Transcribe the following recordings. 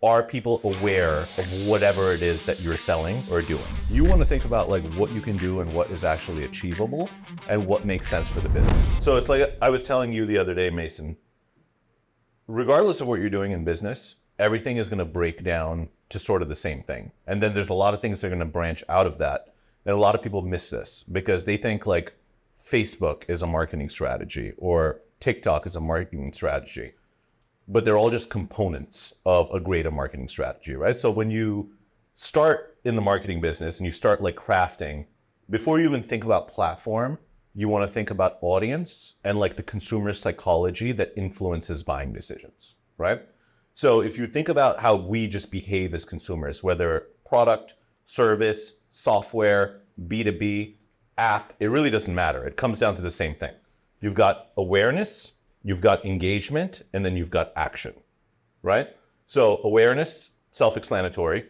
are people aware of whatever it is that you're selling or doing? You want to think about like what you can do and what is actually achievable and what makes sense for the business. So it's like I was telling you the other day, Mason, regardless of what you're doing in business, everything is going to break down to sort of the same thing. And then there's a lot of things that are going to branch out of that. And a lot of people miss this because they think like Facebook is a marketing strategy or TikTok is a marketing strategy, but they're all just components of a greater marketing strategy, right? So when you start in the marketing business and you start like crafting, before you even think about platform, you want to think about audience and like the consumer psychology that influences buying decisions, right? So if you think about how we just behave as consumers, whether product, service, software, B2B, app, it really doesn't matter. It comes down to the same thing. You've got awareness, you've got engagement, and then you've got action, right? So awareness, self-explanatory.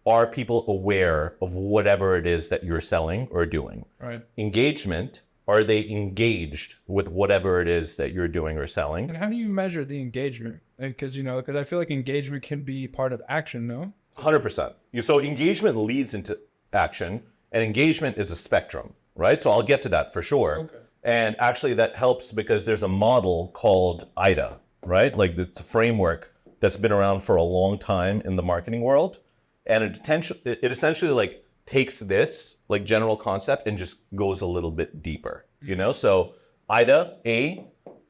Are people aware of whatever it is that you're selling or doing? Right. Engagement, are they engaged with whatever it is that you're doing or selling? And how do you measure the engagement? Because, because I feel like engagement can be part of action, no? 100%. So engagement leads into action, and engagement is a spectrum, right? So I'll get to that for sure. Okay. And actually that helps because there's a model called AIDA, right? Like it's a framework that's been around for a long time in the marketing world. And it essentially like takes this like general concept and just goes a little bit deeper, So AIDA, A,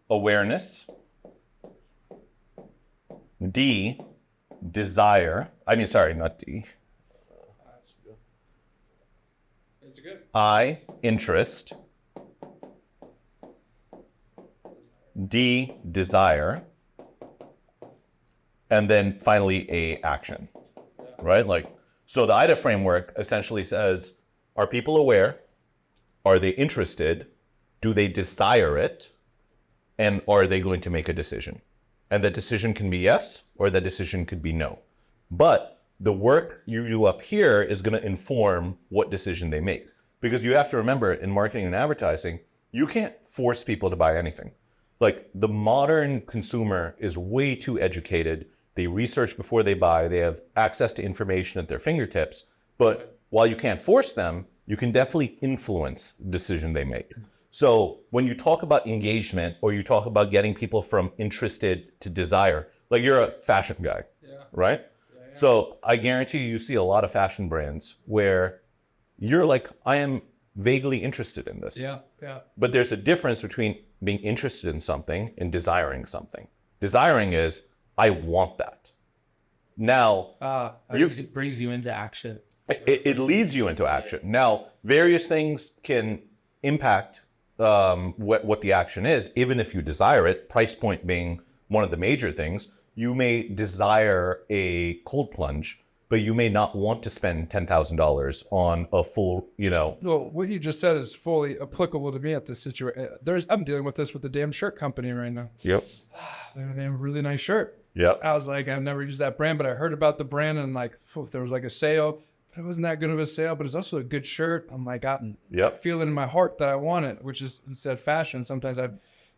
awareness. D, desire. Not D. It's good. I, interest. D, desire. And then finally A, action, right? So the AIDA framework essentially says, are people aware? Are they interested? Do they desire it? And are they going to make a decision? And the decision can be yes, or the decision could be no. But the work you do up here is going to inform what decision they make. Because you have to remember, in marketing and advertising, you can't force people to buy anything. Like the modern consumer is way too educated. They research before they buy. They have access to information at their fingertips. But while you can't force them, you can definitely influence the decision they make. So when you talk about engagement or you talk about getting people from interested to desire, like you're a fashion guy, right? Yeah. So I guarantee you see a lot of fashion brands where you're like, I am vaguely interested in this. Yeah. But there's a difference between being interested in something and desiring something. Desiring is, I want that. Now, it brings you into action. It leads you into action. Now, various things can impact what the action is, even if you desire it, price point being one of the major things. You may desire a cold plunge, but you may not want to spend $10,000 on a full, Well, what you just said is fully applicable to me at this situation. I'm dealing with this with the damn shirt company right now. Yep. They have a damn really nice shirt. Yep. I was like, I've never used that brand, but I heard about the brand and like, there was like a sale, but it wasn't that good of a sale, but it's also a good shirt. I'm like, I feel it in my heart that I want it, which is instead fashion. Sometimes I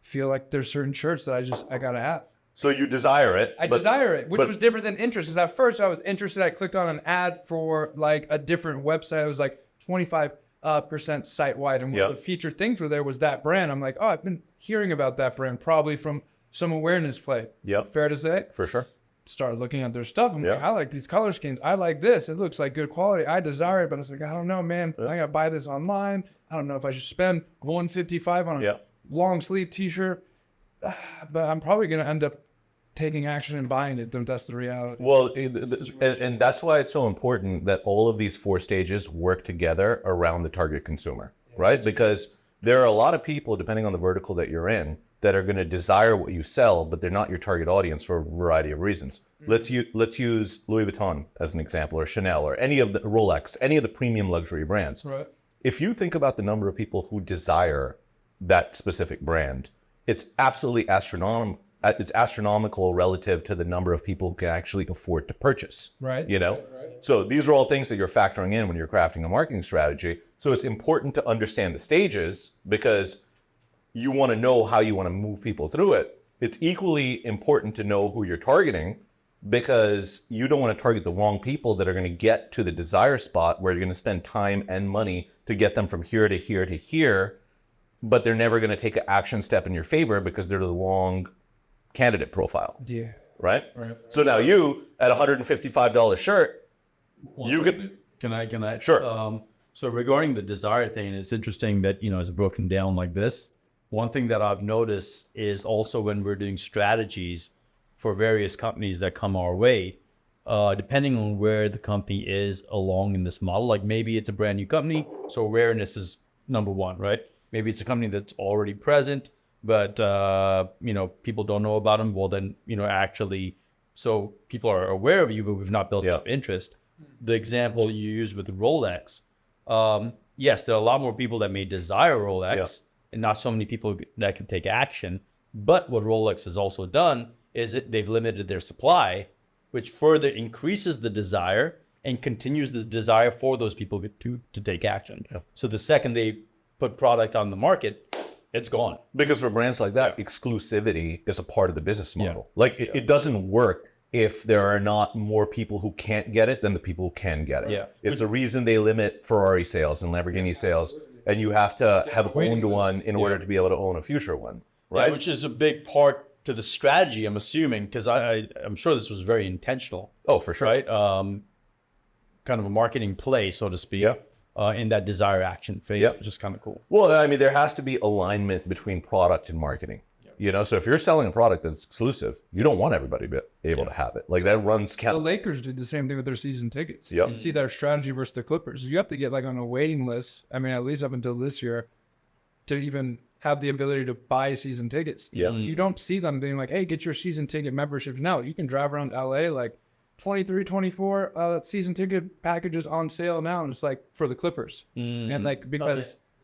feel like there's certain shirts that I gotta have. So you desire it. I desire it, which was different than interest. Because at first I was interested. I clicked on an ad for like a different website. It was like 25% site wide. And one of the featured things were there was that brand. I'm like, I've been hearing about that brand probably from some awareness play. Yep. Fair to say? For sure. Started looking at their stuff. I'm like, I like these color schemes. I like this. It looks like good quality. I desire it. But I was like, I don't know, man. I got to buy this online. I don't know if I should spend $155 on a long sleeve t-shirt. But I'm probably going to end up taking action and buying it. That's the reality. Well, and that's why it's so important that all of these four stages work together around the target consumer, right? Because there are a lot of people, depending on the vertical that you're in, that are going to desire what you sell, but they're not your target audience for a variety of reasons. Mm-hmm. Let's use Louis Vuitton as an example, or Chanel, or any of the Rolex, any of the premium luxury brands. Right. If you think about the number of people who desire that specific brand, it's absolutely astronomical. It's astronomical relative to the number of people who can actually afford to purchase. Right. Right. So these are all things that you're factoring in when you're crafting a marketing strategy. So it's important to understand the stages because you want to know how you want to move people through it. It's equally important to know who you're targeting because you don't want to target the wrong people that are going to get to the desire spot where you're going to spend time and money to get them from here to here to here, but they're never going to take an action step in your favor because they're the wrong candidate profile. Yeah. Right? So now you, at $155 shirt, you could... Can I? Sure. So regarding the desire thing, it's interesting that, it's broken down like this. One thing that I've noticed is also when we're doing strategies for various companies that come our way, depending on where the company is along in this model, like maybe it's a brand new company, so awareness is number one, right? Maybe it's a company that's already present, but people don't know about them. Well, then actually, so people are aware of you, but we've not built up interest. The example you use with Rolex, yes, there are a lot more people that may desire Rolex, and not so many people that can take action. But what Rolex has also done is they've limited their supply, which further increases the desire and continues the desire for those people to take action. Yeah. So the second they put product on the market, it's gone. Because for brands like that, exclusivity is a part of the business model. Like it doesn't work if there are not more people who can't get it than the people who can get it. Yeah. It's the reason they limit Ferrari sales and Lamborghini sales, and you have to have owned one in order to be able to own a future one, right? Yeah, which is a big part to the strategy, I'm assuming, because I'm sure this was very intentional. Oh, for sure. Right? Kind of a marketing play, so to speak, in that desire action phase, which is kind of cool. Well, I mean, there has to be alignment between product and marketing. So if you're selling a product that's exclusive, you don't want everybody to be able to have it. Like that runs... The Lakers did the same thing with their season tickets. Yep. You see their strategy versus the Clippers. You have to get like on a waiting list, I mean, at least up until this year, to even have the ability to buy season tickets. Yeah. You don't see them being like, hey, get your season ticket memberships now. You can drive around LA like 23, 24 season ticket packages on sale now. And it's like for the Clippers. And like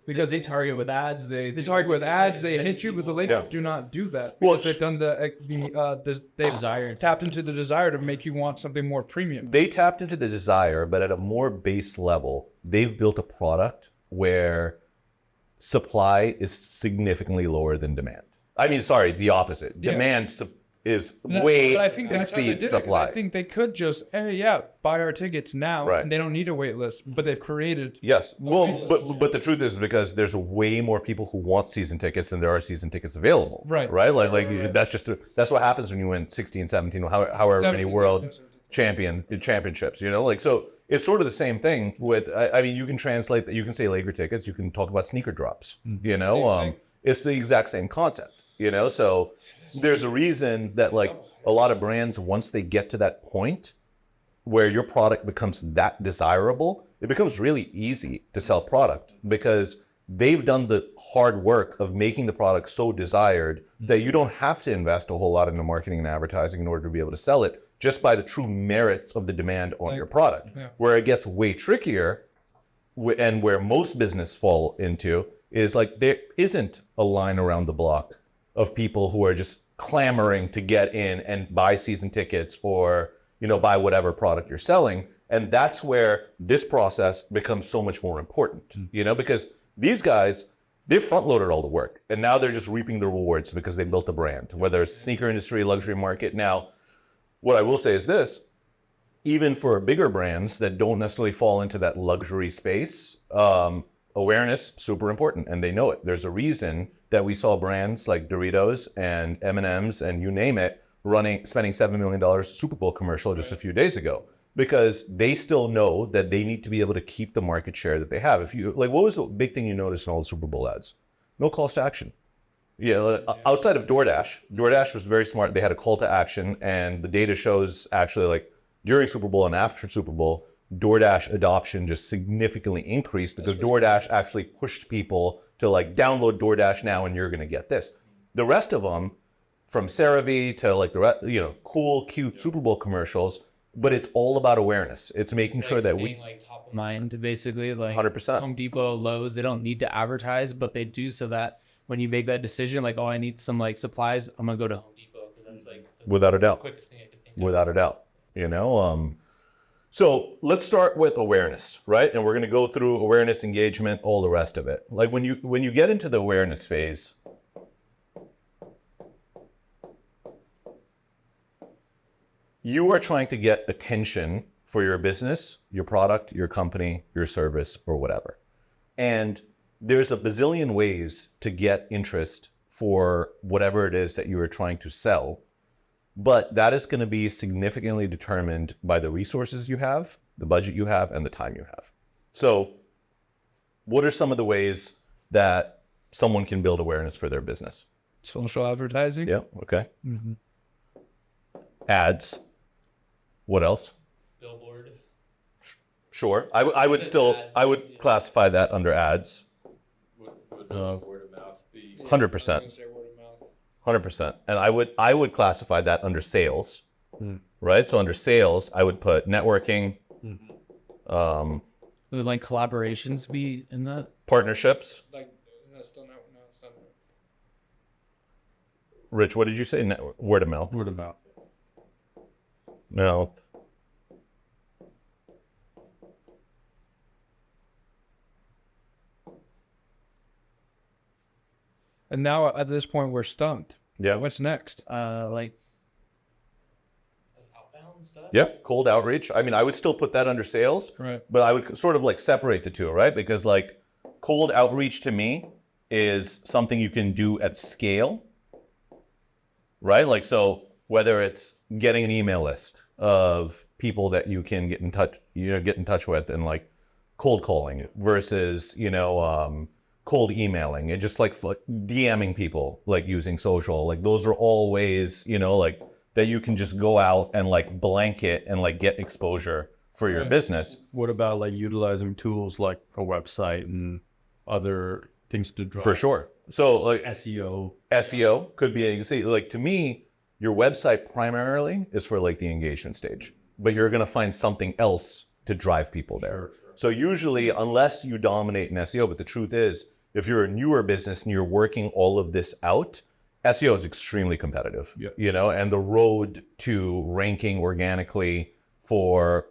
because they target with ads, they target with ads, they hit you, but the Lakers do not do that. Well, they've done they desire, tapped into the desire to make you want something more premium. They tapped into the desire, but at a more base level, they've built a product where supply is significantly lower than demand. I mean, sorry, the opposite. Demand is way exceeds supply. I think they could just, buy our tickets now, and they don't need a wait list, but they've created. Yes. Well, but the truth is because there's way more people who want season tickets than there are season tickets available. Right. Like that's what happens when you win 16, 17, however many world championships, so it's sort of the same thing with, I mean, you can translate that, you can say Laker tickets, you can talk about sneaker drops, it's the exact same concept, so there's a reason that like a lot of brands, once they get to that point where your product becomes that desirable, it becomes really easy to sell product because they've done the hard work of making the product so desired that you don't have to invest a whole lot into marketing and advertising in order to be able to sell it just by the true merit of the demand on your product. Where it gets way trickier and where most business fall into is like there isn't a line around the block of people who are just clamoring to get in and buy season tickets or, buy whatever product you're selling. And that's where this process becomes so much more important, because these guys, they've front loaded all the work and now they're just reaping the rewards because they built a brand, whether it's sneaker industry, luxury market. Now, what I will say is this, even for bigger brands that don't necessarily fall into that luxury space, awareness, super important, and they know it. There's a reason that we saw brands like Doritos and M&M's and you name it, spending $7 million Super Bowl commercial just a few days ago, because they still know that they need to be able to keep the market share that they have. What was the big thing you noticed in all the Super Bowl ads? No calls to action. Outside of DoorDash was very smart. They had a call to action, and the data shows actually like during Super Bowl and after Super Bowl, DoorDash adoption just significantly increased because DoorDash actually pushed people to like download DoorDash now and you're going to get this. The rest of them, from CeraVe to like cool, cute Super Bowl commercials, but it's all about awareness. It's making sure that we like top of mind, basically, like 100%. Home Depot, Lowe's, they don't need to advertise, but they do so that when you make that decision, like, oh, I need some like supplies, I'm gonna go to Home Depot because that's like without a doubt, quickest thing I can think of. Without a doubt, So let's start with awareness, right? And we're going to go through awareness, engagement, all the rest of it. Like when you get into the awareness phase, you are trying to get attention for your business, your product, your company, your service, or whatever. And there's a bazillion ways to get interest for whatever it is that you are trying to sell. But that is going to be significantly determined by the resources you have, the budget you have, and the time you have. So what are some of the ways that someone can build awareness for their business? Social advertising. Yeah, okay. Ads. What else? Billboard. Sure. I would classify that under ads. Word of mouth be 100%. 100%. And I would classify that under sales. Right? So under sales, I would put networking, Would like collaborations be in that? partnerships. Like, no, still not. No, it's not. Rich, what did you say? Word of mouth. Word of mouth. No. And now at this point, we're stumped. Yeah. What's next? Like outbound stuff. Yep. Cold outreach. I mean, I would still put that under sales, Right. but I would sort of like separate the two, right? Because like cold outreach to me is something you can do at scale, right? Like, so whether it's getting an email list of people that you can get in touch with and like cold calling versus, cold emailing and just like DMing people, like using social, like those are all ways, like that you can just go out and like blanket and like get exposure for your business. What about like utilizing tools like a website and other things to drive? For sure. So like SEO could be, you can see, like to me, your website primarily is for like the engagement stage, but you're going to find something else to drive people there. Sure. So usually, unless you dominate in SEO, but the truth is, if you're a newer business and you're working all of this out, SEO is extremely competitive, and the road to ranking organically for,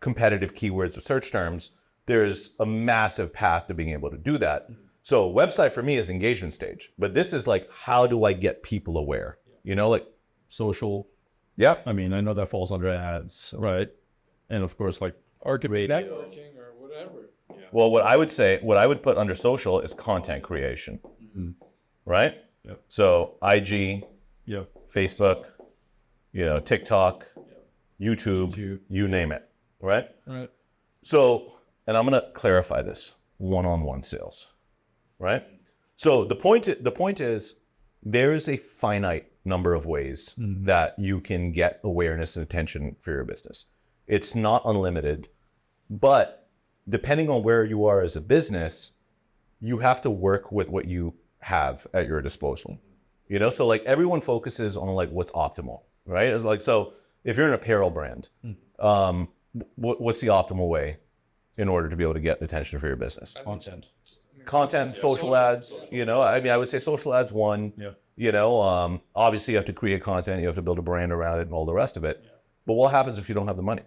competitive keywords or search terms, there's a massive path to being able to do that. So website for me is engagement stage, but this is like, how do I get people aware? Like social. Yeah. I mean, I know that falls under ads, right? And of course, like networking or whatever. Yeah. Well, what I would put under social is content creation, right? Yep. So IG, Facebook, TikTok, YouTube, you name it, right? Right. So, and I'm going to clarify this, one-on-one sales, right? So the point is there is a finite number of ways that you can get awareness and attention for your business. It's not unlimited, but depending on where you are as a business, you have to work with what you have at your disposal. So like everyone focuses on like what's optimal, right? Like, so if you're an apparel brand, what's the optimal way in order to be able to get attention for your business? Content, social ads, I would say social ads one, obviously you have to create content, you have to build a brand around it and all the rest of it. But what happens if you don't have the money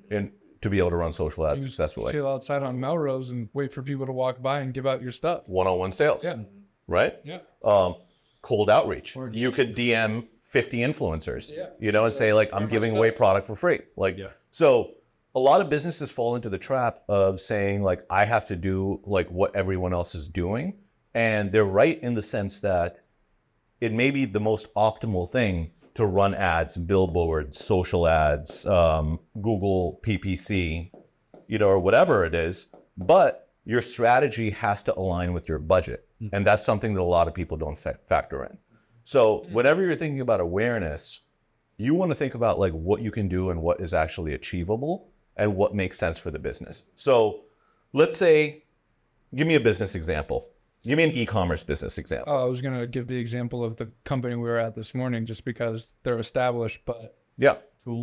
and to be able to run social ads successfully? Chill outside on Melrose and wait for people to walk by and give out your stuff. One-on-one sales, right? Yeah. Cold outreach. You could DM 50 influencers, and say like, I'm giving away product for free. So a lot of businesses fall into the trap of saying like, I have to do like what everyone else is doing. And they're right in the sense that it may be the most optimal thing to run ads, billboards, social ads, Google PPC, or whatever it is, but your strategy has to align with your budget. And that's something that a lot of people don't factor in. So whenever you're thinking about awareness, you want to think about like what you can do and what is actually achievable and what makes sense for the business. So let's say, give me a business example. Give me an e-commerce business example. Oh, I was going to give the example of the company we were at this morning just because they're established, but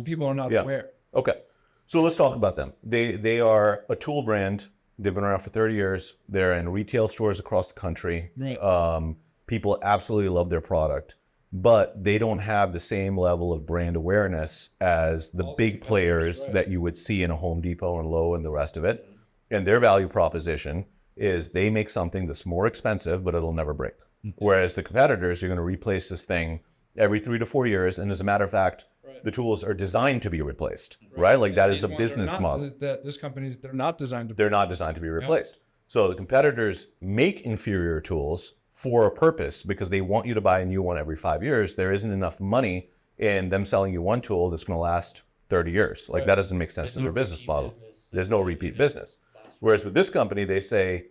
people are not aware. Okay. So let's talk about them. They are a tool brand. They've been around for 30 years. They're in retail stores across the country. Right. People absolutely love their product, but they don't have the same level of brand awareness as the big players that you would see in a Home Depot and Lowe's and the rest of it. And their value proposition is they make something that's more expensive, but it'll never break. Whereas the competitors, you're going to replace this thing every 3 to 4 years. And as a matter of fact, The tools are designed to be replaced, right? Like that is a business model. This company's, they're not designed to. They're not designed to be replaced. So the competitors make inferior tools for a purpose because they want you to buy a new one every 5 years. There isn't enough money in them selling you one tool that's going to last 30 years. Like that doesn't make sense in their business model. There's no repeat business. Whereas with this company, they say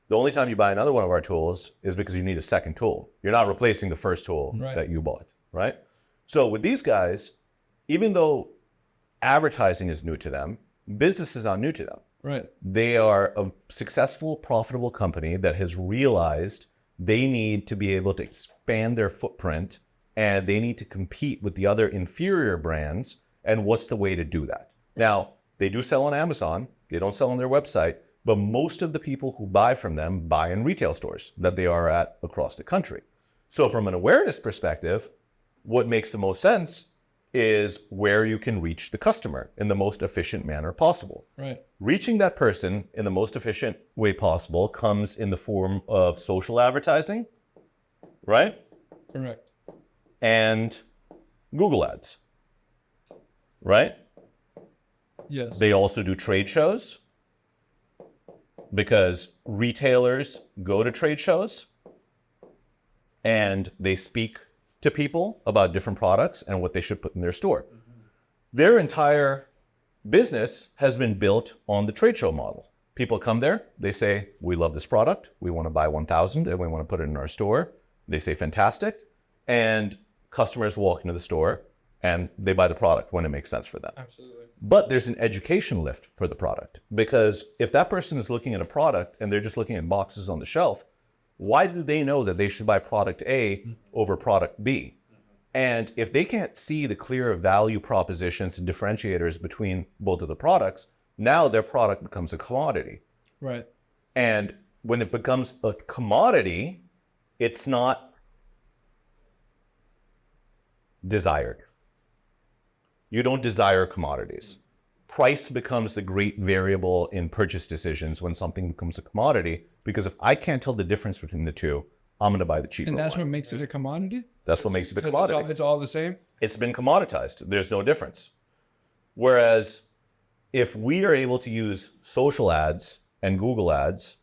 the only time you buy another one of our tools is because you need a second tool. You're not replacing the first tool that you bought, right? So with these guys, even though advertising is new to them, business is not new to them. Right. They are a successful, profitable company that has realized they need to be able to expand their footprint and they need to compete with the other inferior brands. And what's the way to do that? Now, they do sell on Amazon. They don't sell on their website, but most of the people who buy from them buy in retail stores that they are at across the country. So from an awareness perspective, what makes the most sense is where you can reach the customer in the most efficient manner possible. Right. Reaching that person in the most efficient way possible comes in the form of social advertising, right? Correct. And Google ads, right? Yes. They also do trade shows because retailers go to trade shows and they speak to people about different products and what they should put in their store. Their entire business has been built on the trade show model. People come there, they say, we love this product, we want to buy 1,000 and we want to put it in our store. They say, fantastic. And customers walk into the store and they buy the product when it makes sense for them. Absolutely. But there's an education lift for the product because if that person is looking at a product and they're just looking at boxes on the shelf, why do they know that they should buy product A over product B? And if they can't see the clear value propositions and differentiators between both of the products, now their product becomes a commodity. Right. And when it becomes a commodity, it's not desired. You don't desire commodities. Price becomes the great variable in purchase decisions when something becomes a commodity, because if I can't tell the difference between the two, I'm going to buy the cheaper one. And that's what makes it a commodity? That's what makes it a commodity. It's all the same? It's been commoditized. There's no difference. Whereas if we are able to use social ads and Google ads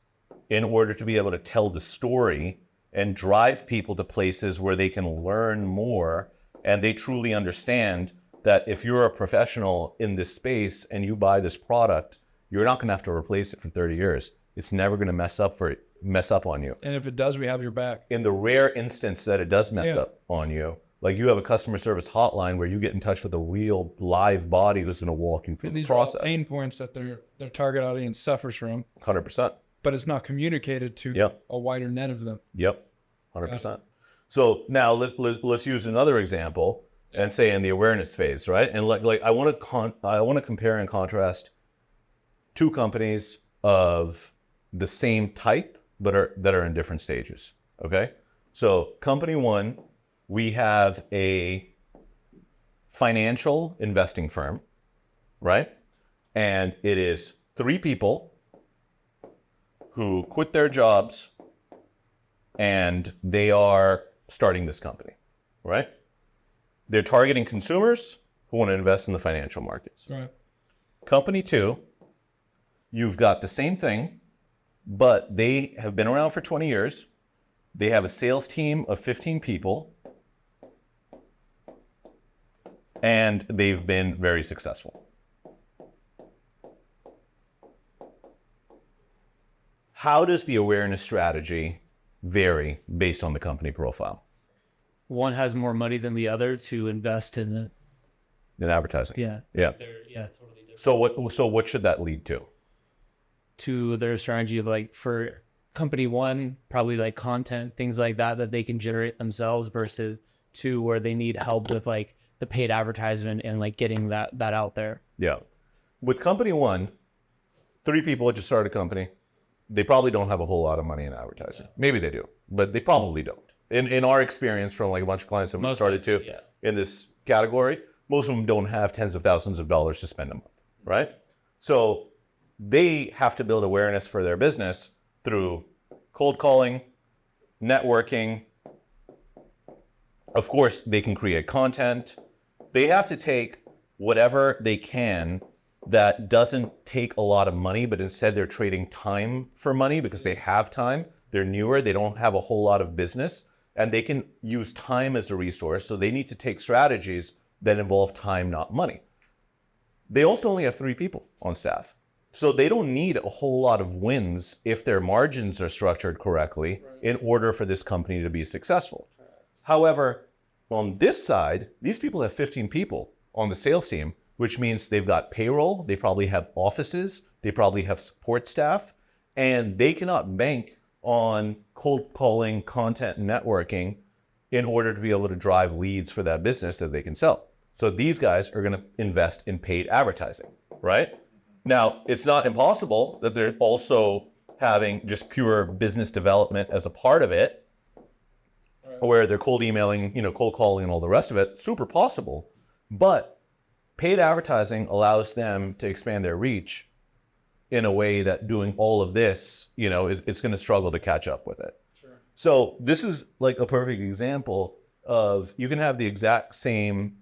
in order to be able to tell the story and drive people to places where they can learn more and they truly understand that if you're a professional in this space and you buy this product, you're not going to have to replace it for 30 years. It's never going to mess up on you. And if it does, we have your back. In the rare instance that it does mess up on you, like you have a customer service hotline where you get in touch with a real live body who's going to walk you through the process. These are all pain points that their target audience suffers from. 100%. But it's not communicated to a wider net of them. Yep, 100%. So now let's use another example and say in the awareness phase, right? And like I want to compare and contrast two companies of the same type that are in different stages. Okay, so company one, we have a financial investing firm, right? And it is 3 people who quit their jobs and they are starting this company, right? They're targeting consumers who want to invest in the financial markets. Right. Company 2, you've got the same thing, but they have been around for 20 years. They have a sales team of 15 people, and they've been very successful. How does the awareness strategy vary based on the company profile? One has more money than the other to invest in it. In advertising. Yeah. Yeah. Totally different. So what should that lead to? To their strategy of like for company one, probably like content, things like that they can generate themselves versus 2 where they need help with like the paid advertisement and like getting that out there. Yeah. With company one, 3 people just started a company. They probably don't have a whole lot of money in advertising. Yeah. Maybe they do, but they probably don't. In our experience from like a bunch of clients that we started to in this category, most of them don't have tens of thousands of dollars to spend a month, right? So they have to build awareness for their business through cold calling, networking. Of course, they can create content. They have to take whatever they can that doesn't take a lot of money, but instead they're trading time for money because they have time. They're newer. They don't have a whole lot of business, and they can use time as a resource. So they need to take strategies that involve time, not money. They also only have 3 people on staff. So they don't need a whole lot of wins if their margins are structured correctly in order for this company to be successful. However, on this side, these people have 15 people on the sales team, which means they've got payroll, they probably have offices, they probably have support staff, and they cannot bank on cold calling, content, and networking in order to be able to drive leads for that business that they can sell. So these guys are going to invest in paid advertising, right? Now, it's not impossible that they're also having just pure business development as a part of it, where they're cold emailing, cold calling and all the rest of it. Super possible. But paid advertising allows them to expand their reach in a way that doing all of this, it's going to struggle to catch up with it. Sure. So this is like a perfect example of you can have the exact same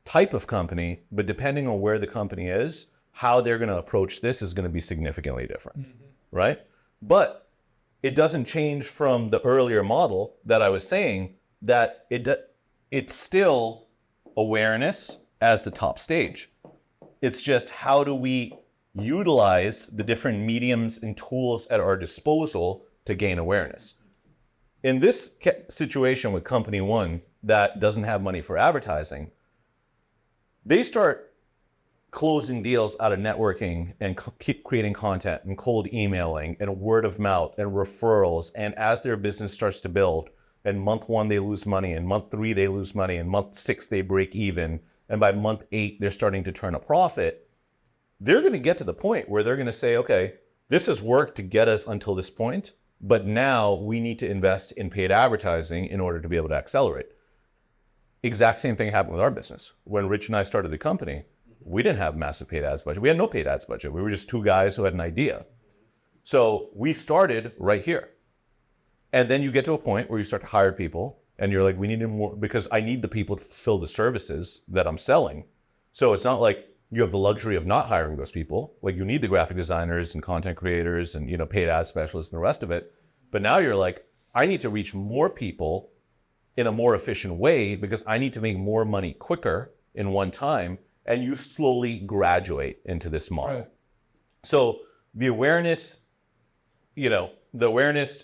type of company, but depending on where the company is, how they're going to approach this is going to be significantly different, right? But it doesn't change from the earlier model that I was saying that it's still awareness as the top stage. It's just how do we utilize the different mediums and tools at our disposal to gain awareness. In this situation with company one that doesn't have money for advertising, they start closing deals out of networking and keep creating content and cold emailing and word of mouth and referrals. And as their business starts to build, and month 1 they lose money, and month 3 they lose money, and month 6 they break even, and by month 8 they're starting to turn a profit, they're going to get to the point where they're going to say, okay, this has worked to get us until this point, but now we need to invest in paid advertising in order to be able to accelerate. Exact same thing happened with our business. When Rich and I started the company, we didn't have massive paid ads budget. We had no paid ads budget. We were just 2 guys who had an idea. So we started right here. And then you get to a point where you start to hire people and you're like, we need more because I need the people to fulfill the services that I'm selling. So it's not like you have the luxury of not hiring those people. Like you need the graphic designers and content creators and paid ad specialists and the rest of it. But now you're like, I need to reach more people in a more efficient way because I need to make more money quicker in one time. And you slowly graduate into this model. Right. So the awareness,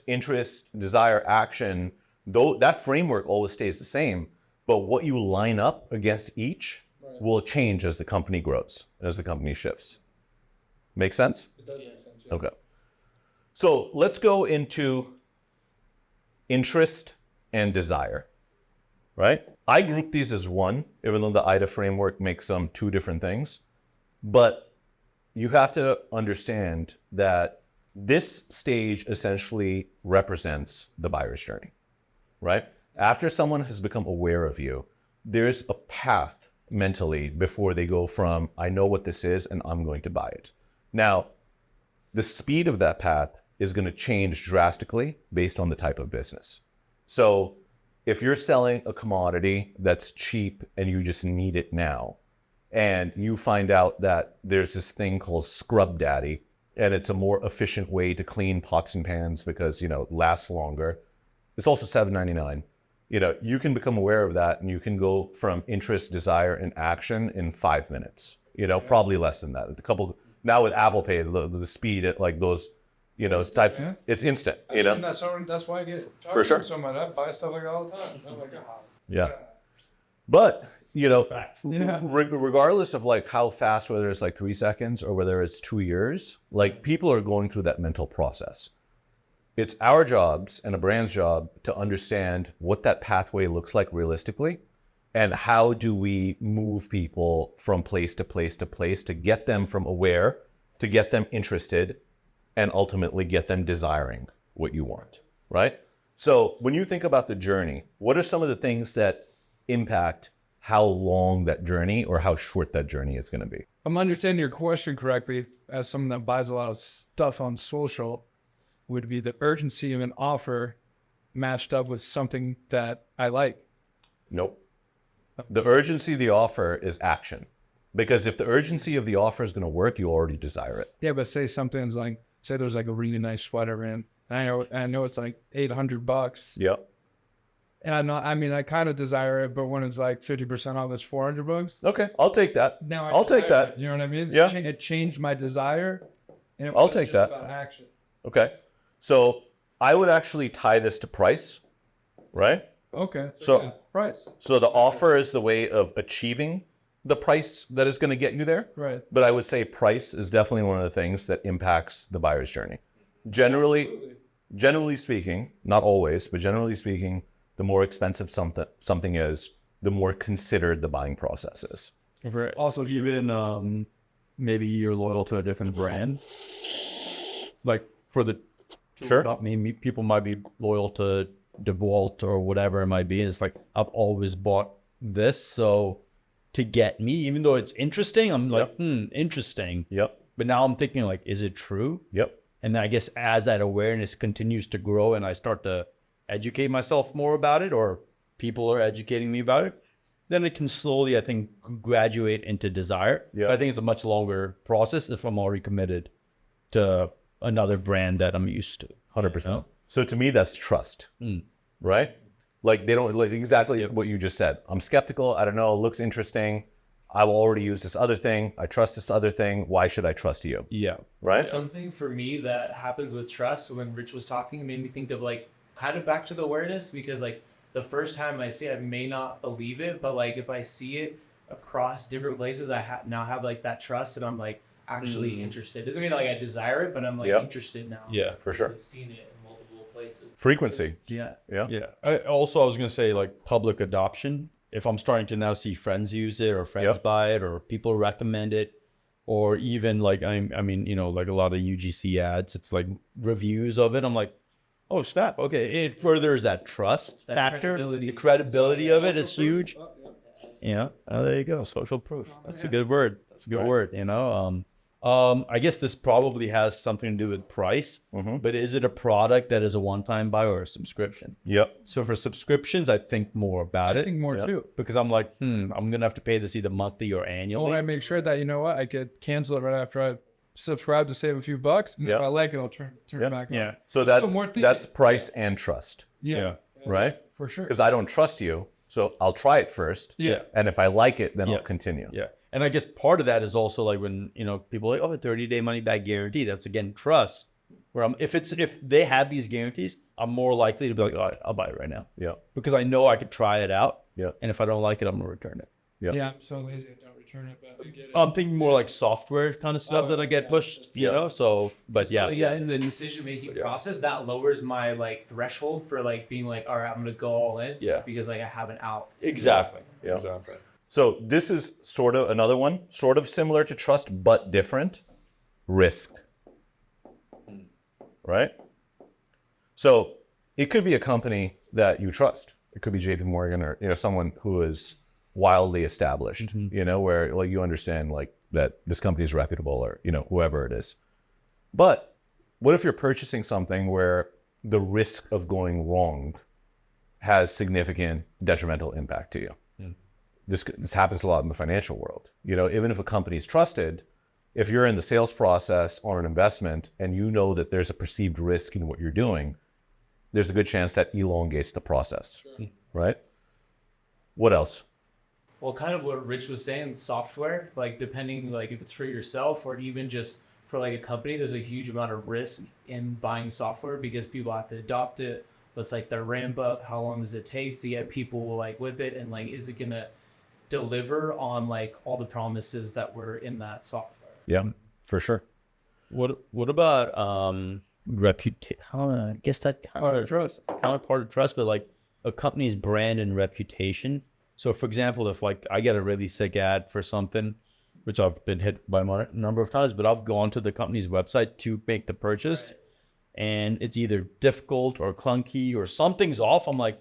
interest, desire, action, though that framework always stays the same, but what you line up against each will change as the company grows, as the company shifts. Make sense? It does make sense. Yeah. Okay. So let's go into interest and desire, right? I group these as one, even though the AIDA framework makes them 2 different things. But you have to understand that this stage essentially represents the buyer's journey, right? After someone has become aware of you, there's a path mentally before they go from, I know what this is and I'm going to buy it. Now, the speed of that path is going to change drastically based on the type of business. So if you're selling a commodity that's cheap and you just need it now, and you find out that there's this thing called Scrub Daddy, and it's a more efficient way to clean pots and pans because, it lasts longer. It's also $7.99. You can become aware of that and you can go from interest, desire, and action in 5 minutes, probably less than that. Now with Apple Pay, the speed at like those, types, it's instant, That's why I get for sure. So much. I buy stuff like that all the time. I'm like, yeah. But, regardless of like how fast, whether it's like 3 seconds or whether it's 2 years, like people are going through that mental process. It's our jobs and a brand's job to understand what that pathway looks like realistically and how do we move people from place to place to place to get them from aware, to get them interested, and ultimately get them desiring what you want, right? So when you think about the journey, what are some of the things that impact how long that journey or how short that journey is going to be? I'm understanding your question correctly, as someone that buys a lot of stuff on social, would be the urgency of an offer matched up with something that I like. Nope. The urgency of the offer is action. Because if the urgency of the offer is going to work, you already desire it. Yeah, but say something's like, say there's like a really nice sweater in, and I know it's like $800. Yep. And I kind of desire it, but when it's like 50% off, it's $400. Okay, I'll take that. Now I'll take desire that. it, you know what I mean? Yeah. It changed my desire. And it I'll wasn't take just that. about action. Okay. So I would actually tie this to price, right? Okay. So- yeah, price. So the offer is the way of achieving the price that is going to get you there. Right. But I would say price is definitely one of the things that impacts the buyer's journey. Generally speaking, not always, but generally speaking, the more expensive something is, the more considered the buying process is. Also, Even maybe you're loyal to a different brand. Like for the Sure. company, people might be loyal to DeWalt or whatever it might be. And it's like, I've always bought this. So to get me, even though it's interesting, I'm like, interesting. Yep. But now I'm thinking like, is it true? Yep. And then I guess as that awareness continues to grow and I start to educate myself more about it, or people are educating me about it, then it can slowly, I think, graduate into desire. Yeah. But I think it's a much longer process if I'm already committed to another brand that I'm used to. 100%. You know? So to me, that's trust, right? Like they don't like exactly what you just said. I'm skeptical. I don't know. It looks interesting. I will already use this other thing. I trust this other thing. Why should I trust you? Yeah. Right? Something for me that happens with trust when Rich was talking made me think of like kind of back to the awareness, because like the first time I see it, I may not believe it, but like if I see it across different places, I now have like that trust and I'm like actually interested. Doesn't mean like I desire it, but I'm like interested now. Yeah, for sure. I've seen it in multiple places. Frequency. Yeah. Yeah. Yeah. I was going to say like public adoption. If I'm starting to now see friends use it or friends buy it or people recommend it, or even like, I mean, you know, like a lot of UGC ads, it's like reviews of it. I'm like, oh snap. Okay. It furthers that trust factor. The credibility of it is huge. Yeah. Oh, there you go. Social proof. That's a good word. That's a good word, you know? I guess this probably has something to do with price, but is it a product that is a one-time buy or a subscription? Yep. So for subscriptions, I think more about I it think more too. because I'm like, I'm going to have to pay this either monthly or annually. Well, I make sure that, you know what, I could cancel it right after I subscribe to save a few bucks. And if I like it, I'll turn it back on. Yeah. So that's price and trust, Yeah. right? For sure. Because I don't trust you, so I'll try it first. Yeah. And if I like it, then I'll continue. Yeah. And I guess part of that is also like when, you know, people are like, oh, a 30-day money back guarantee. That's again, trust. Where if they have these guarantees, I'm more likely to be like, all right, I'll buy it right now. Yeah. Because I know I could try it out. Yeah. And if I don't like it, I'm going to return it. Yeah. I'm so lazy I don't return it, but I get it. I'm thinking more like software kind of stuff that I get pushed, you know? So, but yeah. So yeah, in the decision making process, that lowers my like threshold for like being like, all right, I'm gonna go all in. Yeah. Because like I have an out. Exactly. Yeah. Exactly. So this is sort of another one, sort of similar to trust, but different. Risk. Right? So it could be a company that you trust. It could be JP Morgan or, you know, someone who is wildly established, you know, where like you understand like that this company is reputable or, you know, whoever it is. But what if you're purchasing something where the risk of going wrong has significant detrimental impact to you? This happens a lot in the financial world. You know, even if a company is trusted, if you're in the sales process or an investment and you know that there's a perceived risk in what you're doing, there's a good chance that elongates the process, right? What else? Well, kind of what Rich was saying, software, like depending like if it's for yourself or even just for like a company, there's a huge amount of risk in buying software because people have to adopt it. What's like the ramp up? How long does it take to get people like with it? And like, is it gonna deliver on like all the promises that were in that software? Yeah, for sure. What about reputation? I guess that kind of Trust. part of trust, but like a company's brand and reputation. So for example, if like I get a really sick ad for something, which I've been hit by a number of times, but I've gone to the company's website to make the purchase and it's either difficult or clunky or something's off. I'm like,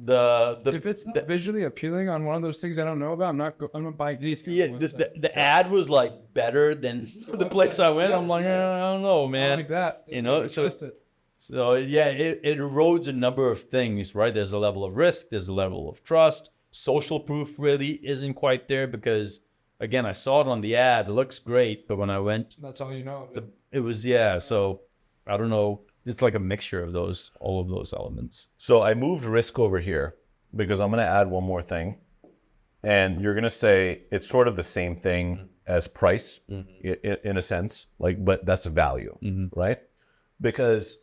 if it's not visually appealing on one of those things I don't know about, I'm not buying anything. yeah, the ad was like better than the place I went. I'm like, I don't know, man. Like that. You know, so Twist it. yeah, it erodes a number of things, right? There's a level of risk, there's a level of trust. social proof really isn't quite there because, again, I saw it on the ad. It looks great, but when I went, That's all you know. it was, so I don't know. It's like a mixture of all of those elements. So I moved risk over here because I'm going to add one more thing. And you're going to say it's sort of the same thing as price in a sense, like, but that's a value, right? Because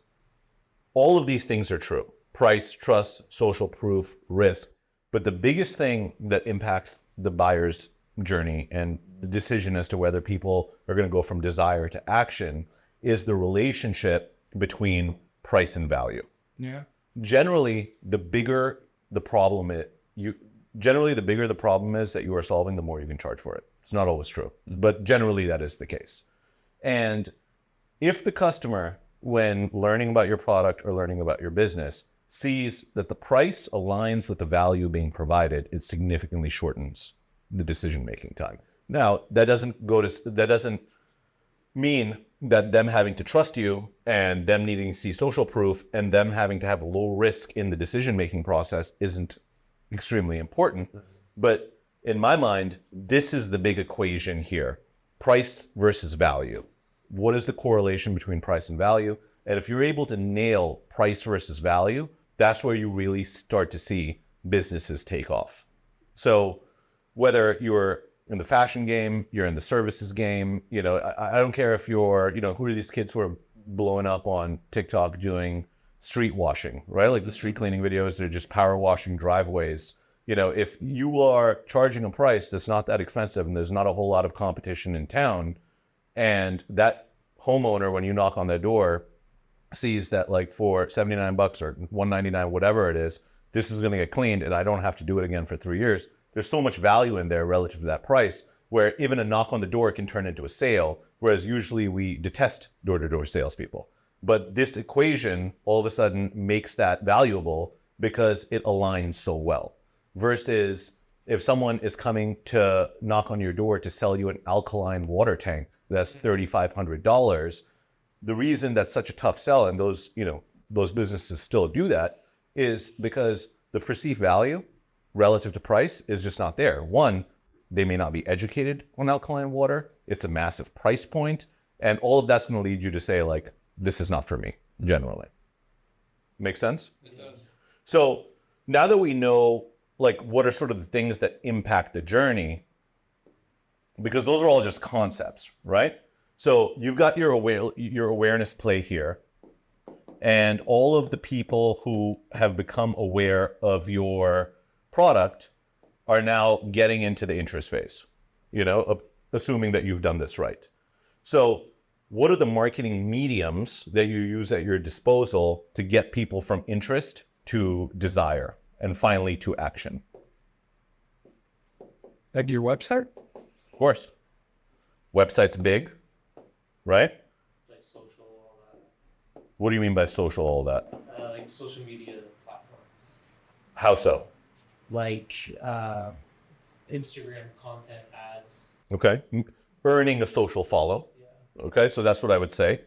all of these things are true. Price, trust, social proof, risk. But the biggest thing that impacts the buyer's journey and the decision as to whether people are going to go from desire to action is the relationship between price and value. Yeah. Generally, the bigger the problem is that you are solving, the more you can charge for it. It's not always true, but generally that is the case. And if the customer, when learning about your product or learning about your business, sees that the price aligns with the value being provided, it significantly shortens the decision-making time. Now, that doesn't mean that them having to trust you and them needing to see social proof and them having to have low risk in the decision-making process isn't extremely important. But in my mind, this is the big equation here. Price versus value. What is the correlation between price and value? And if you're able to nail price versus value, that's where you really start to see businesses take off. So whether you're in the fashion game, you're in the services game, I don't care if you're, who are these kids who are blowing up on TikTok doing street washing, right? Like the street cleaning videos, they're just power washing driveways. If you are charging a price that's not that expensive and there's not a whole lot of competition in town, and that homeowner, when you knock on their door, sees that like for $79 or $199, whatever it is, this is going to get cleaned and I don't have to do it again for 3 years. There's so much value in there relative to that price, where even a knock on the door can turn into a sale, whereas usually we detest door-to-door salespeople. But this equation all of a sudden makes that valuable because it aligns so well. Versus if someone is coming to knock on your door to sell you an alkaline water tank that's $3,500, the reason that's such a tough sell, and those businesses still do that, is because the perceived value relative to price is just not there. One, they may not be educated on alkaline water. It's a massive price point, and all of that's going to lead you to say, like, this is not for me, generally. Make sense? It does. So now that we know, like, what are sort of the things that impact the journey, because those are all just concepts, right? So you've got your awareness play here, and all of the people who have become aware of your product are now getting into the interest phase, assuming that you've done this right. So what are the marketing mediums that you use at your disposal to get people from interest to desire and finally to action? Like your website? Of course. Website's big, right? Like social, all that. What do you mean by social, all that? Like social media platforms. How so? Like Instagram content ads. Okay. Earning a social follow. Yeah. Okay, so that's what I would say.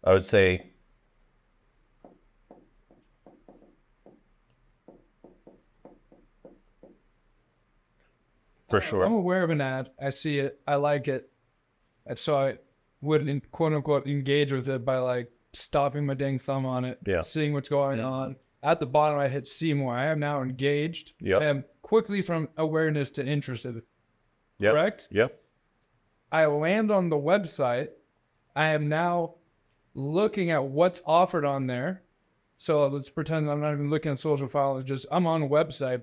I would say for sure. I'm aware of an ad. I see it. I like it. And so I would, quote unquote, engage with it by like stopping my dang thumb on it, seeing what's going on. At the bottom, I hit see more. I am now engaged. Yep. I am quickly from awareness to interested. Yep. Correct? Yep. I land on the website. I am now looking at what's offered on there. So let's pretend I'm not even looking at social files. Just I'm on a website.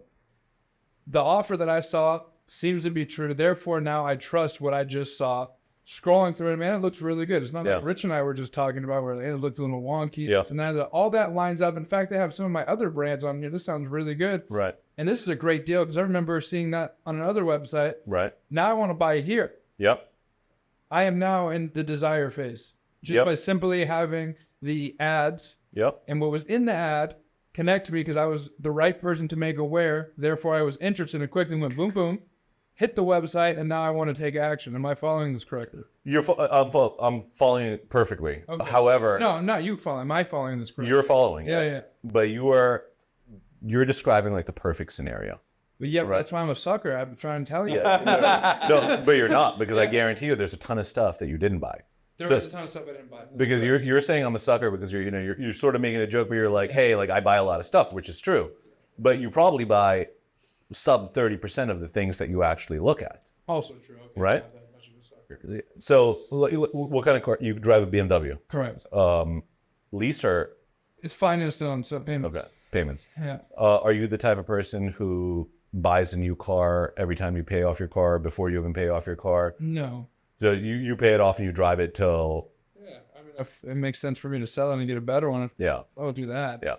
The offer that I saw seems to be true. Therefore, now I trust what I just saw. Scrolling through it, man, it looks really good. It's not like Rich and I were just talking about where it looks a little wonky. Yeah. And that, all that lines up. In fact, they have some of my other brands on here. This sounds really good. Right. And this is a great deal because I remember seeing that on another website. Right. Now I want to buy here. Yep. I am now in the desire phase just by simply having the ads. Yep. And what was in the ad connect to me because I was the right person to make aware. Therefore, I was interested and quickly went boom, boom, hit the website, and now I want to take action. Am I following this correctly? I'm following it perfectly. Okay. However, no, not you following. Am I following this correctly? you're following it. Yeah. But you're describing like the perfect scenario. But yeah, Right. that's why I'm a sucker. I've been trying to tell you. No, but you're not, because I guarantee you there's a ton of stuff that you didn't buy. There is a ton of stuff I didn't buy. That's Because correct. you're saying I'm a sucker because you're sort of making a joke where you're like, hey, like I buy a lot of stuff, which is true, but you probably buy sub 30% of the things that you actually look at, Also true. Okay, right? not that much of a sucker. So what kind of car you drive? A BMW? Correct. Lease or It's financed on some payment. okay payments? Yeah. Are you the type of person who buys a new car every time you pay off your car before you even pay off your car? No. So you pay it off and you drive it till Yeah. I mean, if it makes sense for me to sell it and get a better one, yeah. I'll do that. Yeah.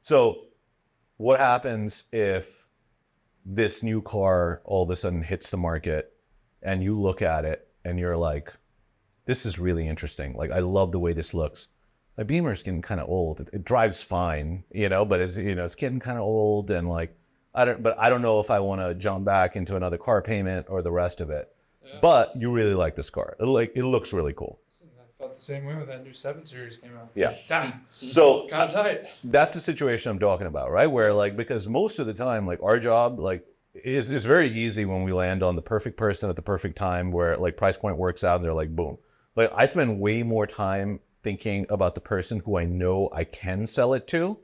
So what happens if this new car all of a sudden hits the market and you look at it and you're like, this is really interesting. Like, I love the way this looks. My Beamer's getting kind of old. It drives fine, but it's getting kind of old, and like, I don't know if I want to jump back into another car payment or the rest of it. Yeah. But you really like this car. It looks really cool. I felt the same way when that new 7 Series came out. Yeah. Damn. So Kind of tight. that's the situation I'm talking about, right? Where like, because most of the time, like our job, like is very easy when we land on the perfect person at the perfect time where like price point works out and they're like, boom. Like I spend way more time thinking about the person who I know I can sell it to,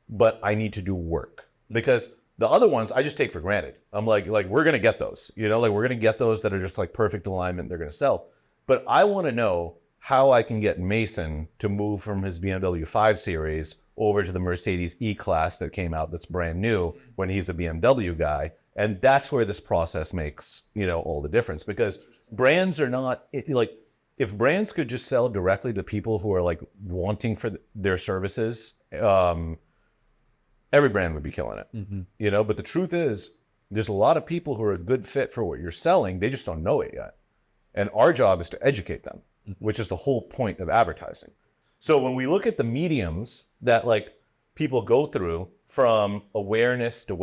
but I need to do work, because the other ones I just take for granted. I'm like we're going to get those, like we're going to get those that are just like perfect alignment. They're going to sell. But I want to know how I can get Mason to move from his BMW 5 Series over to the Mercedes E-Class that came out that's brand new when he's a BMW guy. And that's where this process makes, all the difference, because brands are not like, if brands could just sell directly to people who are like wanting for their services, every brand would be killing it, but the truth is there's a lot of people who are a good fit for what you're selling. They just don't know it yet. And our job is to educate them, which is the whole point of advertising. So when we look at the mediums that like people go through, from awareness to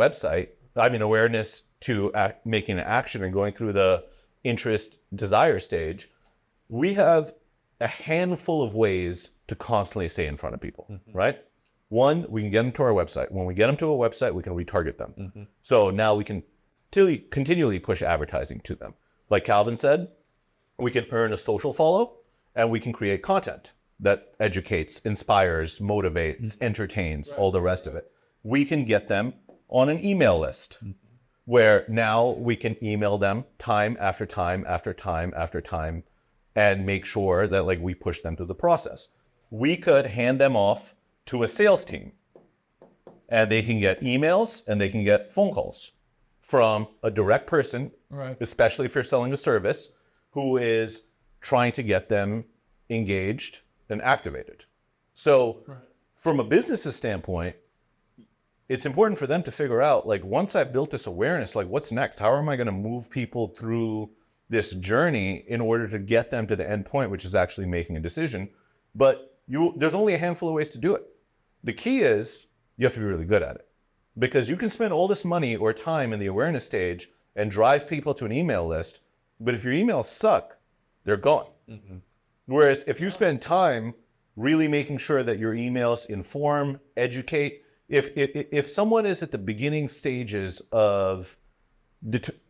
awareness to making an action and going through the interest desire stage, we have a handful of ways to constantly stay in front of people, right? One, we can get them to our website. When we get them to a website, we can retarget them. So now we can continually push advertising to them. Like Calvin said, we can earn a social follow, and we can create content that educates, inspires, motivates, entertains, all the rest of it. We can get them on an email list, where now we can email them time after time after time after time and make sure that like we push them through the process. We could hand them off to a sales team, and they can get emails and they can get phone calls from a direct person, Right. especially if you're selling a service, who is trying to get them engaged and activated. So from a business's standpoint, it's important for them to figure out, like, once I've built this awareness, like what's next? How am I going to move people through this journey in order to get them to the end point, which is actually making a decision? But there's only a handful of ways to do it. The key is you have to be really good at it, because you can spend all this money or time in the awareness stage and drive people to an email list, but if your emails suck, they're gone. Whereas if you spend time really making sure that your emails inform, educate, if someone is at the beginning stages of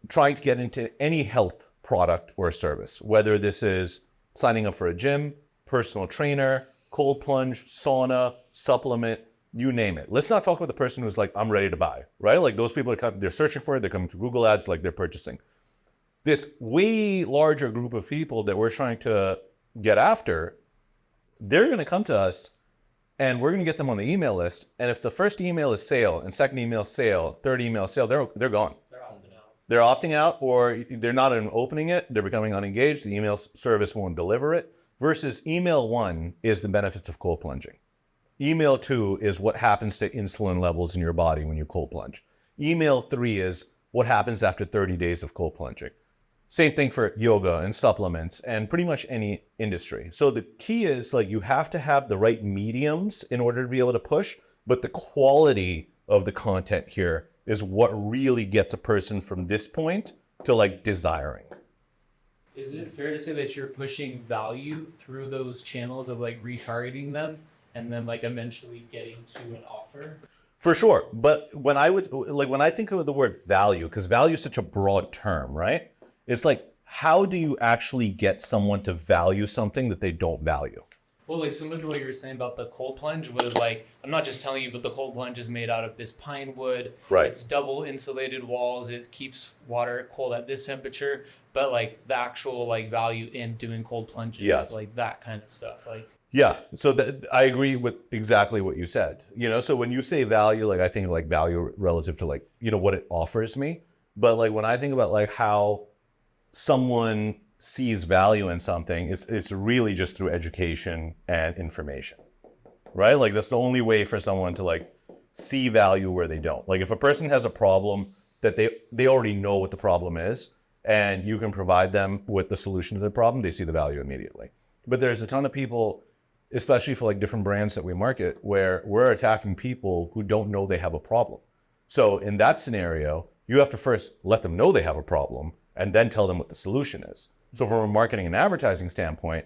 trying to get into any health product or service, whether this is signing up for a gym, personal trainer, cold plunge, sauna, supplement, you name it. Let's not talk about the person who's like, I'm ready to buy, right? Like those people, they're searching for it, they're coming to Google ads, like they're purchasing. This way larger group of people that we're trying to get after, they're going to come to us and we're going to get them on the email list. And if the first email is sale and second email sale, third email sale, they're gone. They're opting out, or they're not even opening it. They're becoming unengaged. The email service won't deliver it. Versus email 1 is the benefits of cold plunging. Email 2 is what happens to insulin levels in your body when you cold plunge. Email 3 is what happens after 30 days of cold plunging. Same thing for yoga and supplements and pretty much any industry. So the key is, like, you have to have the right mediums in order to be able to push, but the quality of the content here is what really gets a person from this point to like desiring. Is it fair to say that you're pushing value through those channels of like retargeting them and then like eventually getting to an offer? For sure. But when I think of the word value, because value is such a broad term, right? It's like, how do you actually get someone to value something that they don't value? Well, like similar to what you were saying about the cold plunge was like, I'm not just telling you, but the cold plunge is made out of this pine wood. Right. It's double insulated walls. It keeps water cold at this temperature. But like the actual like value in doing cold plunges, Yes. like that kind of stuff. Like, Yeah, so I agree with exactly what you said. So when you say value, like I think like value relative to like, what it offers me. But like when I think about like how someone sees value in something, it's really just through education and information, right? Like that's the only way for someone to like see value where they don't. Like if a person has a problem that they already know what the problem is, and you can provide them with the solution to the problem, they see the value immediately. But there's a ton of people, especially for like different brands that we market, where we're attacking people who don't know they have a problem. So in that scenario, you have to first let them know they have a problem and then tell them what the solution is. So from a marketing and advertising standpoint,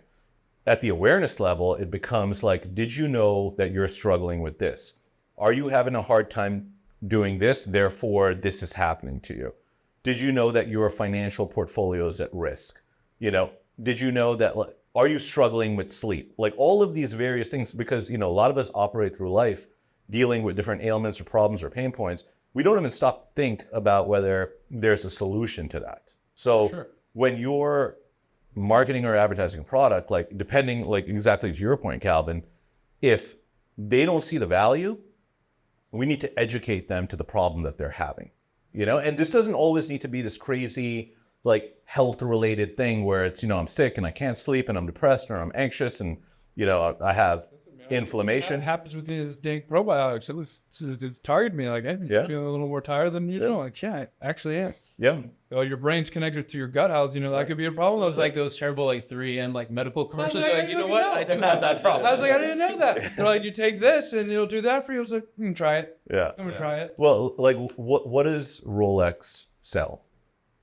at the awareness level, it becomes like, did you know that you're struggling with this? Are you having a hard time doing this? Therefore, this is happening to you. Did you know that your financial portfolio is at risk? Did you know that, are you struggling with sleep? Like all of these various things, because, a lot of us operate through life dealing with different ailments or problems or pain points. We don't even stop to think about whether there's a solution to that. So Sure. When you're marketing or advertising a product, like depending, like exactly to your point, Calvin, if they don't see the value, we need to educate them to the problem that they're having, and this doesn't always need to be this crazy, like health related thing where it's, I'm sick and I can't sleep and I'm depressed or I'm anxious and, I have inflammation. That happens with these dang probiotics. It's targeted me like, hey, you feel a little more tired than usual. Yeah. Like, yeah, I actually am. Yeah. Oh, your brain's connected to your gut health. That could be a problem. I was like, those terrible like 3M like medical commercials. like, You're like, you know what? I do have that problem. I was like, I didn't know that. They're like, you take this and it'll do that for you. I was like, try it. Yeah. I'm gonna try it. Well, like what does Rolex sell?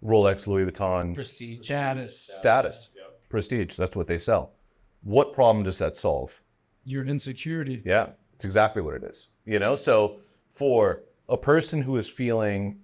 Rolex, Louis Vuitton, Prestige. Status. prestige. That's what they sell. What problem does that solve? Your insecurity. Yeah, it's exactly what it is. So for a person who is feeling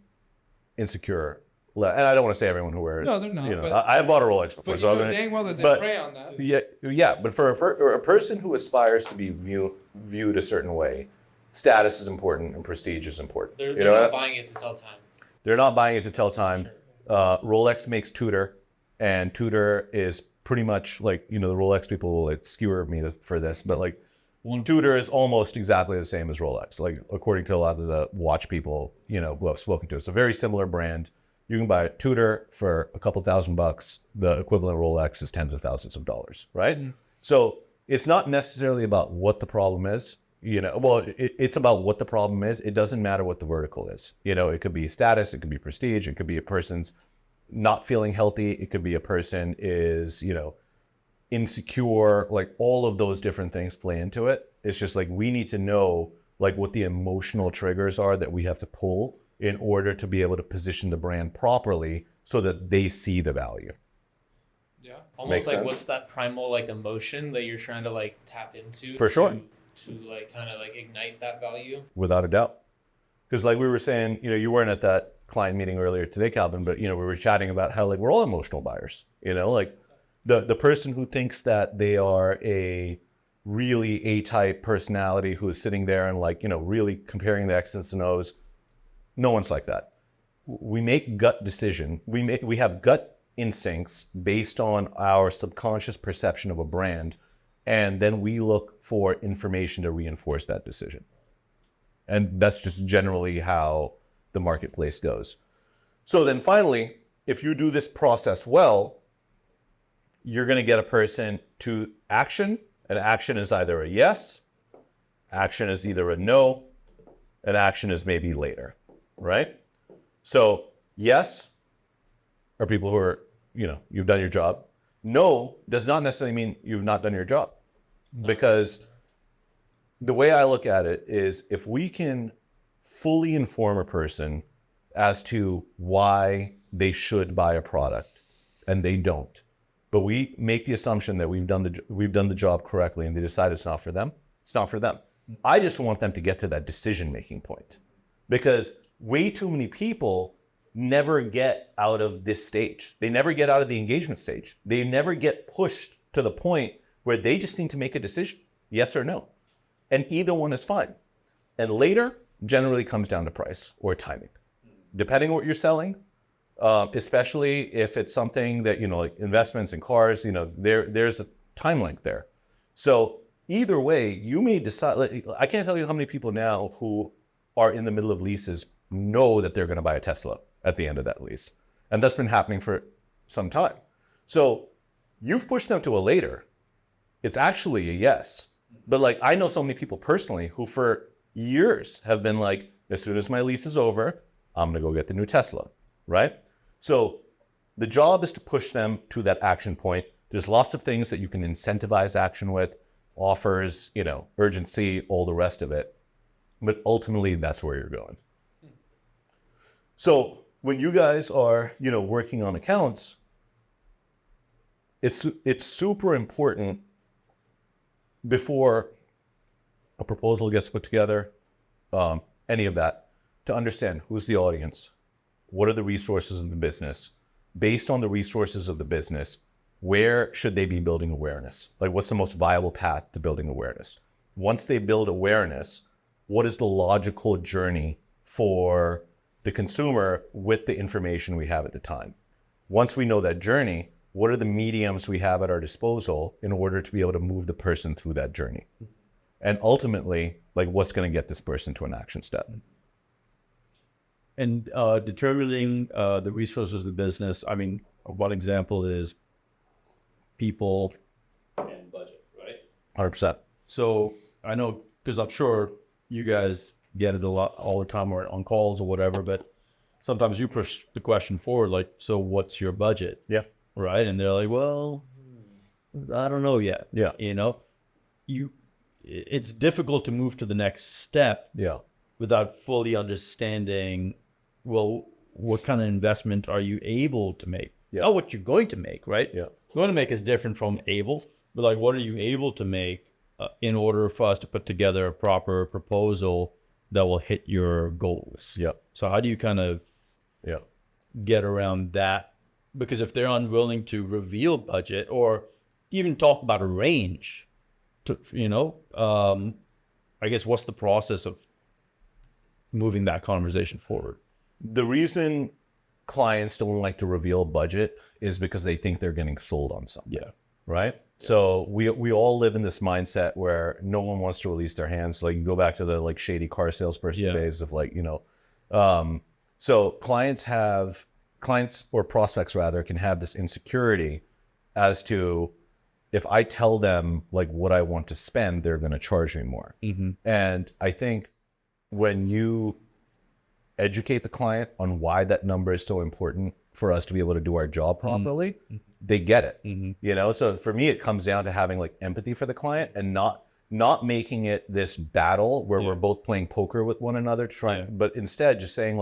insecure, and I don't want to say everyone who wears, No, they're not. But, I've bought a Rolex before, but so you know I'm dang well that they but- prey on that. yeah. But for a person who aspires to be viewed a certain way, status is important and prestige is important. They're You know not what? buying it to tell time. They're not buying it to tell time. Rolex makes Tudor, and Tudor is pretty much like, the Rolex people will like skewer me for this, but like Tudor is almost exactly the same as Rolex, like according to a lot of the watch people, who I've spoken to. It's a very similar brand. You can buy a Tudor for a couple $1,000. The equivalent Rolex is tens of thousands of dollars, right? Mm. So it's not necessarily about what the problem is. It's about what the problem is. It doesn't matter what the vertical is. It could be status, it could be prestige, it could be a person's not feeling healthy, it could be a person is, insecure, like all of those different things play into it. It's just like we need to know like what the emotional triggers are that we have to pull in order to be able to position the brand properly so that they see the value. Yeah. Almost Makes like sense. what's that primal like emotion that you're trying to like tap into For sure. to like kind of like ignite that value. Without a doubt. Because like we were saying, you weren't at that client meeting earlier today, Calvin, but we were chatting about how like we're all emotional buyers, like the person who thinks that they are a really A-type personality who is sitting there and like, really comparing the X's and O's. No one's like that. We make gut decision. We have gut instincts based on our subconscious perception of a brand, and then we look for information to reinforce that decision. And that's just generally how the marketplace goes. So then finally, if you do this process well, you're going to get a person to action. And action is either a yes, action is either a no, and action is maybe later, right? So yes are people who are, you've done your job. No does not necessarily mean you've not done your job. Because the way I look at it is if we can fully inform a person as to why they should buy a product and they don't, but we make the assumption that we've done the job correctly and they decide it's not for them, it's not for them. I just want them to get to that decision-making point, because way too many people never get out of this stage. They never get out of the engagement stage. They never get pushed to the point where they just need to make a decision, yes or no. And either one is fine. And later generally comes down to price or timing. Depending on what you're selling, especially if it's something that, like investments in cars, there's a time length there. So either way, you may decide, I can't tell you how many people now who are in the middle of leases know that they're going to buy a Tesla at the end of that lease. And that's been happening for some time. So you've pushed them to a later. It's actually a yes. But I know so many people personally who for years have been like, as soon as my lease is over, I'm going to go get the new Tesla, right? So the job is to push them to that action point. There's lots of things that you can incentivize action with, offers, urgency, all the rest of it. But ultimately, that's where you're going. So when you guys are, working on accounts, it's super important before a proposal gets put together, any of that, to understand who's the audience, what are the resources of the business, based on the resources of the business, where should they be building awareness? What's the most viable path to building awareness? Once they build awareness, what is the logical journey for the consumer with the information we have at the time? Once we know that journey, what are the mediums we have at our disposal in order to be able to move the person through that journey? And ultimately, what's going to get this person to an action step? And determining the resources of the business, one example is people and budget, right? 100%. So I know, because I'm sure you guys get it a lot all the time or on calls or whatever, but sometimes you push the question forward, so what's your budget? Yeah. Right? And they're like, well, I don't know yet. Yeah. It's difficult to move to the next step without fully understanding, well, what kind of investment are you able to make? Yeah. Not what you're going to make, right? Yeah. Going to make is different from able, but what are you able to make in order for us to put together a proper proposal that will hit your goals? Yeah. So how do you kind of get around that? Because if they're unwilling to reveal budget or even talk about a range, I guess what's the process of moving that conversation forward? The reason clients don't like to reveal budget is because they think they're getting sold on something. Yeah. Right? Yeah. So we all live in this mindset where no one wants to release their hands. You go back to the shady car salesperson days of so clients or prospects rather can have this insecurity as to, if I tell them what I want to spend, they're going to charge me more. Mm-hmm. And I think when you educate the client on why that number is so important for us to be able to do our job properly, they get it. Mm-hmm. So for me, it comes down to having empathy for the client and not making it this battle where we're both playing poker with one another, but instead just saying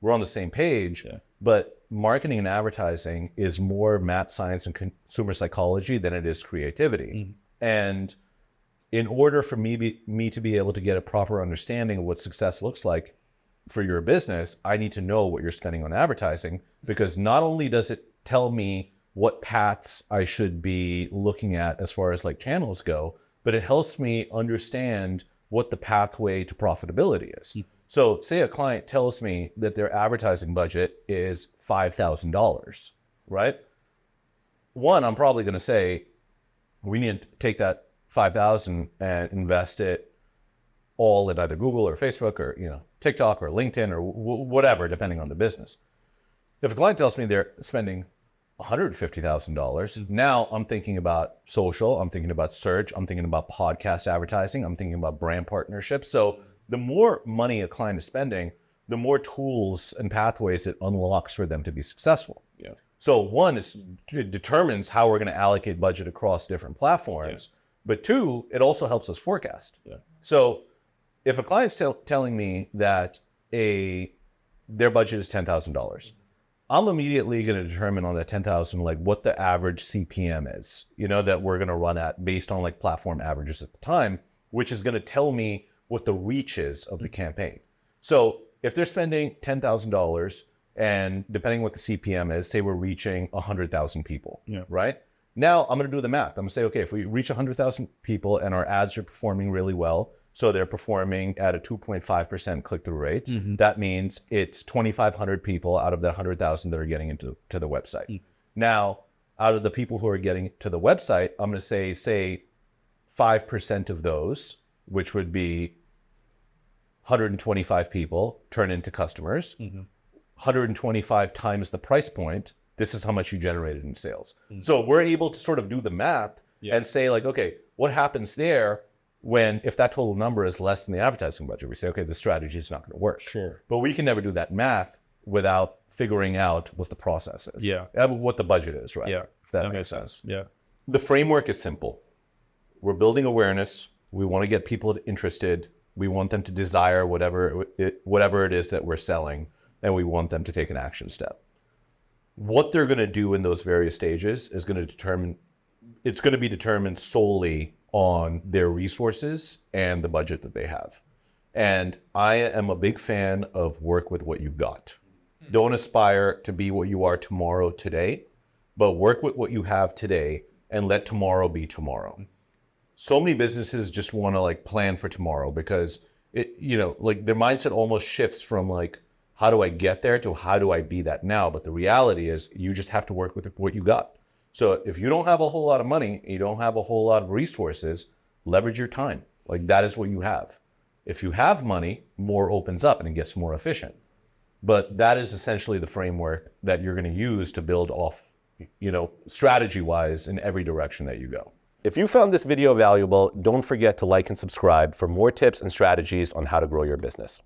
we're on the same page. Yeah. But marketing and advertising is more math science and consumer psychology than it is creativity. Mm-hmm. And in order for me to be able to get a proper understanding of what success looks like for your business, I need to know what you're spending on advertising, because not only does it tell me what paths I should be looking at as far as channels go, but it helps me understand what the pathway to profitability is. Mm-hmm. So say a client tells me that their advertising budget is $5,000, right? One, I'm probably going to say, we need to take that $5,000 and invest it all in either Google or Facebook or TikTok or LinkedIn or whatever, depending on the business. If a client tells me they're spending $150,000, now I'm thinking about social, I'm thinking about search, I'm thinking about podcast advertising, I'm thinking about brand partnerships. So the more money a client is spending, the more tools and pathways it unlocks for them to be successful. Yeah. So one, it determines how we're going to allocate budget across different platforms. Yeah. But two, it also helps us forecast. Yeah. So if a client's telling me that their budget is $10,000, I'm immediately going to determine on that 10,000, what the average CPM is, that we're going to run at based on platform averages at the time. which is going to tell me what the reach is of the campaign. So if they're spending $10,000 and depending what the CPM is, say we're reaching 100,000 people, right? Now I'm going to do the math. I'm going to say, okay, if we reach 100,000 people and our ads are performing really well, so they're performing at a 2.5% click-through rate, that means it's 2,500 people out of the 100,000 that are getting into the website. Now, out of the people who are getting to the website, I'm going to say 5% of those, which would be 125 people, turn into customers. 125 times the price point, this is how much you generated in sales. So we're able to sort of do the math and say like, okay, what happens there if that total number is less than the advertising budget? We say, okay, the strategy is not going to work. Sure. But we can never do that math without figuring out what the process is. What the budget is, right? If that makes sense. The framework is simple. We're building awareness. We want to get people interested. We want them to desire whatever it is that we're selling, and we want them to take an action step. What they're going to do in those various stages is going to be determined solely on their resources and the budget that they have. And I am a big fan of work with what you've got. Don't aspire to be what you are tomorrow today, but work with what you have today and let tomorrow be tomorrow. So many businesses just want to like plan for tomorrow because like their mindset almost shifts from like, how do I get there to how do I be that now? But the reality is you just have to work with what you got. So if you don't have a whole lot of money, you don't have a whole lot of resources, leverage your time. Like that is what you have. If you have money, more opens up and it gets more efficient. But that is essentially the framework that you're going to use to build off, strategy-wise in every direction that you go. If you found this video valuable, don't forget to like and subscribe for more tips and strategies on how to grow your business.